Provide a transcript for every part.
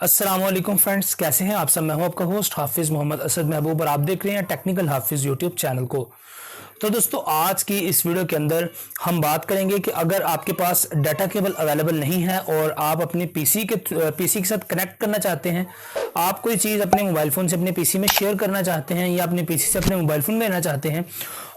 अस्सलाम वालेकुम फ्रेंड्स, कैसे हैं आप सब। मैं हूं आपका होस्ट हाफिज़ मोहम्मद असद महबूब और आप देख रहे हैं टेक्निकल हाफिज़ यूट्यूब चैनल को। तो दोस्तों, आज की इस वीडियो के अंदर हम बात करेंगे कि अगर आपके पास डाटा केबल अवेलेबल नहीं है और आप अपने पीसी के साथ कनेक्ट करना चाहते हैं, आप कोई चीज़ अपने मोबाइल फ़ोन से अपने पीसी में शेयर करना चाहते हैं या अपने पीसी से अपने मोबाइल फ़ोन में लेना चाहते हैं,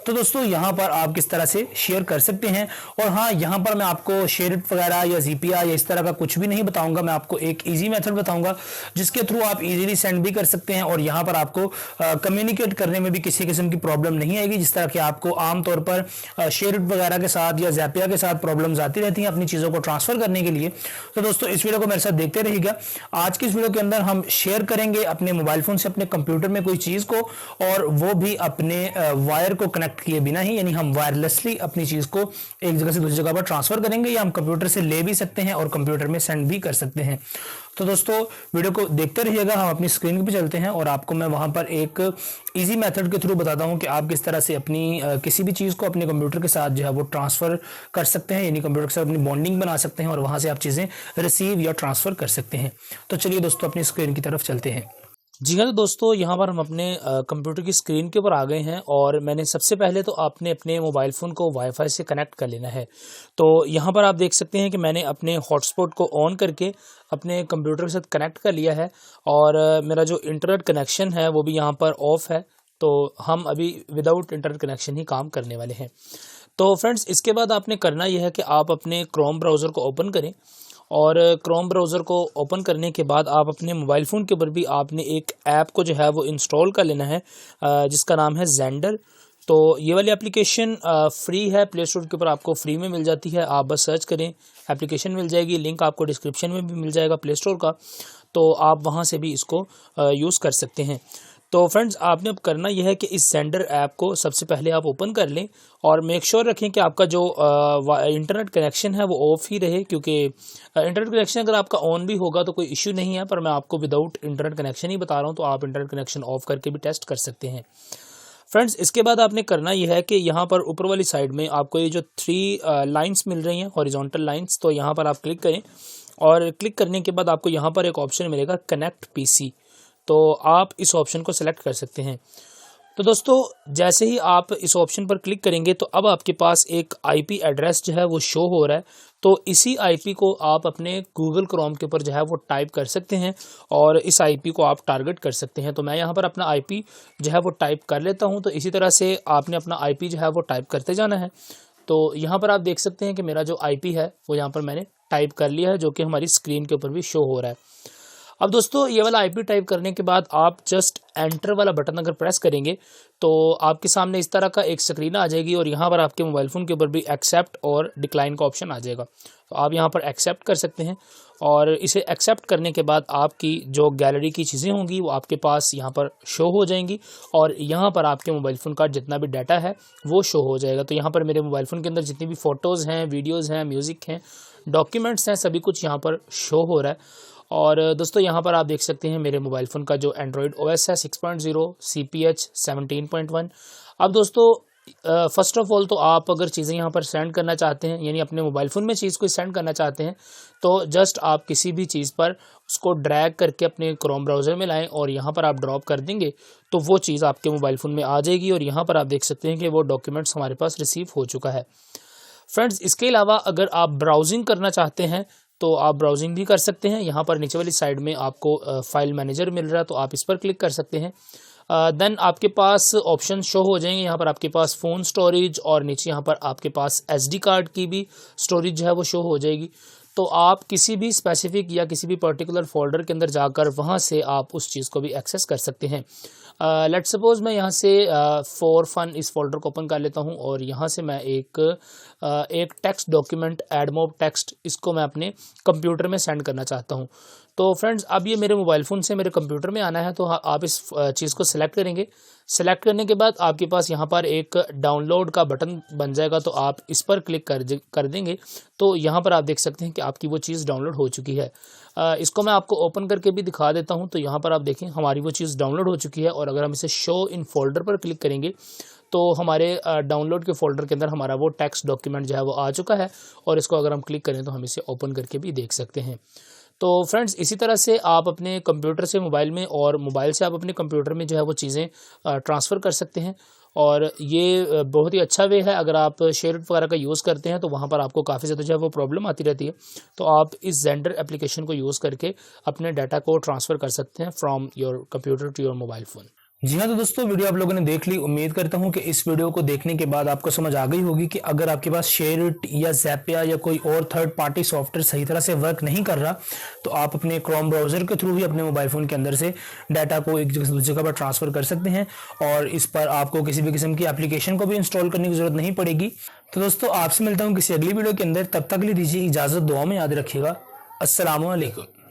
तो दोस्तों यहाँ पर आप किस तरह से शेयर कर सकते हैं। और हाँ, यहाँ पर मैं आपको शेयर इट वगैरह या ज़ैपिया या इस तरह का कुछ भी नहीं बताऊंगा। मैं आपको एक इजी मेथड बताऊंगा जिसके थ्रू आप इजीली सेंड भी कर सकते हैं और यहाँ पर आपको कम्युनिकेट करने में भी किसी किस्म की प्रॉब्लम नहीं आएगी, जिस तरह की आपको आमतौर पर शेयर इट वगैरह के साथ या ज़ैपिया के साथ प्रॉब्लम्स आती रहती हैं अपनी चीज़ों को ट्रांसफ़र करने के लिए। तो दोस्तों, इस वीडियो को मेरे साथ देखते रहिएगा। आज की इस वीडियो के अंदर हम शेयर करेंगे अपने मोबाइल फ़ोन से अपने कंप्यूटर में कोई चीज़ को, और वो भी अपने वायर को कनेक्ट किए बिना ही, यानी हम वायरलेसली अपनी चीज़ को एक जगह से दूसरी जगह पर ट्रांसफ़र करेंगे, या हम कंप्यूटर से ले भी सकते हैं और कंप्यूटर में सेंड भी कर सकते हैं। तो दोस्तों, वीडियो को देखते रहिएगा। हम अपनी स्क्रीन पे चलते हैं और आपको मैं वहां पर एक इजी मेथड के थ्रू बताता हूं कि आप किस तरह से अपनी किसी भी चीज़ को अपने कंप्यूटर के साथ जो है वो ट्रांसफ़र कर सकते हैं, यानी कंप्यूटर के साथ अपनी बॉन्डिंग बना सकते हैं और वहां से आप चीज़ें रिसीव या ट्रांसफ़र कर सकते हैं। तो चलिए दोस्तों, अपनी स्क्रीन की तरफ चलते हैं। जी हाँ, तो दोस्तों यहाँ पर हम अपने कंप्यूटर की स्क्रीन के ऊपर आ गए हैं और मैंने सबसे पहले तो आपने अपने मोबाइल फ़ोन को वाईफाई से कनेक्ट कर लेना है। तो यहाँ पर आप देख सकते हैं कि मैंने अपने हॉटस्पॉट को ऑन करके अपने कंप्यूटर के साथ कनेक्ट कर लिया है और मेरा जो इंटरनेट कनेक्शन है वो भी यहाँ पर ऑफ है। तो हम अभी विदाउट इंटरनेट कनेक्शन ही काम करने वाले हैं। तो फ्रेंड्स, इसके बाद आपने करना यह है कि आप अपने क्रोम ब्राउज़र को ओपन करें और क्रोम ब्राउज़र को ओपन करने के बाद आप अपने मोबाइल फ़ोन के ऊपर भी आपने एक ऐप को जो है वो इंस्टॉल कर लेना है, जिसका नाम है ज़ेंडर। तो ये वाली एप्लीकेशन फ्री है, प्ले स्टोर के ऊपर आपको फ्री में मिल जाती है। आप बस सर्च करें, एप्लीकेशन मिल जाएगी, लिंक आपको डिस्क्रिप्शन में भी मिल जाएगा प्ले स्टोर का, तो आप वहाँ से भी इसको यूज़ कर सकते हैं। तो फ्रेंड्स, आपने अब करना यह है कि इस सेंडर ऐप को सबसे पहले आप ओपन कर लें और मेक श्योर रखें कि आपका जो इंटरनेट कनेक्शन है वो ऑफ ही रहे, क्योंकि इंटरनेट कनेक्शन अगर आपका ऑन भी होगा तो कोई इश्यू नहीं है, पर मैं आपको विदाउट इंटरनेट कनेक्शन ही बता रहा हूँ, तो आप इंटरनेट कनेक्शन ऑफ करके भी टेस्ट कर सकते हैं। फ्रेंड्स, इसके बाद आपने करना यह है कि यहाँ पर ऊपर वाली साइड में आपको ये जो 3 लाइन्स मिल रही हैं, हॉरिजॉन्टल लाइन्स, तो यहाँ पर आप क्लिक करें और क्लिक करने के बाद आपको यहाँ पर एक ऑप्शन मिलेगा कनेक्ट पीसी। तो आप इस ऑप्शन को सेलेक्ट कर सकते हैं। तो दोस्तों, जैसे ही आप इस ऑप्शन पर क्लिक करेंगे तो अब आपके पास एक आईपी एड्रेस जो है वो शो हो रहा है। तो इसी आईपी को आप अपने गूगल क्रोम के ऊपर जो है वो टाइप कर सकते हैं और इस आईपी को आप टारगेट कर सकते हैं। तो मैं यहाँ पर अपना आईपी जो है वो टाइप कर लेता हूँ। तो इसी तरह से आपने अपना आईपी जो है वो टाइप करते जाना है। तो यहाँ पर आप देख सकते हैं कि मेरा जो आईपी है वो यहाँ पर मैंने टाइप कर लिया है, जो कि हमारी स्क्रीन के ऊपर भी शो हो रहा है। अब दोस्तों, ये वाला आईपी टाइप करने के बाद आप जस्ट एंटर वाला बटन अगर प्रेस करेंगे तो आपके सामने इस तरह का एक स्क्रीन आ जाएगी और यहाँ पर आपके मोबाइल फ़ोन के ऊपर भी एक्सेप्ट और डिक्लाइन का ऑप्शन आ जाएगा। तो आप यहाँ पर एक्सेप्ट कर सकते हैं और इसे एक्सेप्ट करने के बाद आपकी जो गैलरी की चीज़ें होंगी वो आपके पास यहाँ पर शो हो जाएंगी और यहाँ पर आपके मोबाइल फ़ोन का जितना भी डाटा है वो शो हो जाएगा। तो यहाँ पर मेरे मोबाइल फ़ोन के अंदर जितनी भी फ़ोटोज़ हैं, वीडियोज़ हैं, म्यूज़िक हैं, डॉक्यूमेंट्स हैं, सभी कुछ यहाँ पर शो हो रहा है। और दोस्तों, यहाँ पर आप देख सकते हैं मेरे मोबाइल फ़ोन का जो एंड्रॉयड ओएस है 6.0 CPH 17.1। अब दोस्तों, फर्स्ट ऑफ ऑल तो आप अगर चीज़ें यहाँ पर सेंड करना चाहते हैं, यानी अपने मोबाइल फ़ोन में चीज़ को सेंड करना चाहते हैं, तो जस्ट आप किसी भी चीज़ पर उसको ड्रैग करके अपने क्रोम ब्राउज़र में लाएं और यहाँ पर आप ड्रॉप कर देंगे तो वो चीज़ आपके मोबाइल फ़ोन में आ जाएगी और यहाँ पर आप देख सकते हैं कि वो डॉक्यूमेंट्स हमारे पास रिसीव हो चुका है। फ्रेंड्स, इसके अलावा अगर आप ब्राउजिंग करना चाहते हैं तो आप ब्राउजिंग भी कर सकते हैं। यहाँ पर नीचे वाली साइड में आपको फाइल मैनेजर मिल रहा है, तो आप इस पर क्लिक कर सकते हैं। देन आपके पास ऑप्शन शो हो जाएंगे। यहाँ पर आपके पास फ़ोन स्टोरेज और नीचे यहाँ पर आपके पास SD कार्ड की भी स्टोरेज जो है वो शो हो जाएगी। तो आप किसी भी स्पेसिफिक या किसी भी पर्टिकुलर फोल्डर के अंदर जाकर वहाँ से आप उस चीज़ को भी एक्सेस कर सकते हैं। लेट सपोज़ मैं यहाँ से फॉर फन इस फोल्डर को ओपन कर लेता हूँ और यहाँ से मैं एक टेक्स्ट डॉक्यूमेंट एडमोब टेक्स्ट इसको मैं अपने कंप्यूटर में सेंड करना चाहता हूँ। तो फ्रेंड्स, अब ये मेरे मोबाइल फ़ोन से मेरे कंप्यूटर में आना है, तो आप इस चीज़ को सिलेक्ट करेंगे। सेलेक्ट करने के बाद आपके पास यहाँ पर एक डाउनलोड का बटन बन जाएगा, तो आप इस पर क्लिक कर देंगे तो यहाँ पर आप देख सकते हैं कि आपकी वो चीज़ डाउनलोड हो चुकी है। इसको मैं आपको ओपन करके भी दिखा देता हूँ। तो यहाँ पर आप देखें हमारी वो चीज़ डाउनलोड हो चुकी है और अगर हम इसे शो इन फोल्डर पर क्लिक करेंगे तो हमारे डाउनलोड के फोल्डर के अंदर हमारा वो टेक्स्ट डॉक्यूमेंट जो है वो आ चुका है और इसको अगर हम क्लिक करें तो हम इसे ओपन करके भी देख सकते हैं। तो फ्रेंड्स इसी तरह से आप अपने कंप्यूटर से मोबाइल में और मोबाइल से आप अपने कंप्यूटर में जो है वो चीज़ें ट्रांसफ़र कर सकते हैं। और ये बहुत ही अच्छा वे है। अगर आप शेयर वगैरह का यूज़ करते हैं तो वहाँ पर आपको काफ़ी ज़्यादा जो है वो प्रॉब्लम आती रहती है। तो आप इस जेंडर एप्लीकेशन को यूज़ करके अपने डाटा को ट्रांसफ़र कर सकते हैं from your computer to your mobile phone. जी हाँ, तो दोस्तों वीडियो आप लोगों ने देख ली। उम्मीद करता हूँ कि इस वीडियो को देखने के बाद आपको समझ आ गई होगी कि अगर आपके पास शेयरिट या ज़ैपिया या कोई और थर्ड पार्टी सॉफ्टवेयर सही तरह से वर्क नहीं कर रहा, तो आप अपने क्रोम ब्राउज़र के थ्रू भी अपने मोबाइल फ़ोन के अंदर से डाटा को एक जगह से दूसरी जगह पर ट्रांसफ़र कर सकते हैं और इस पर आपको किसी भी किस्म की एप्लीकेशन को भी इंस्टॉल करने की ज़रूरत नहीं पड़ेगी। तो दोस्तों आपसे मिलता हूँ किसी अगली वीडियो के अंदर, तब तक के लिए दीजिए इजाज़त, दुआ में याद रखिएगा। अस्सलामु अलैकुम।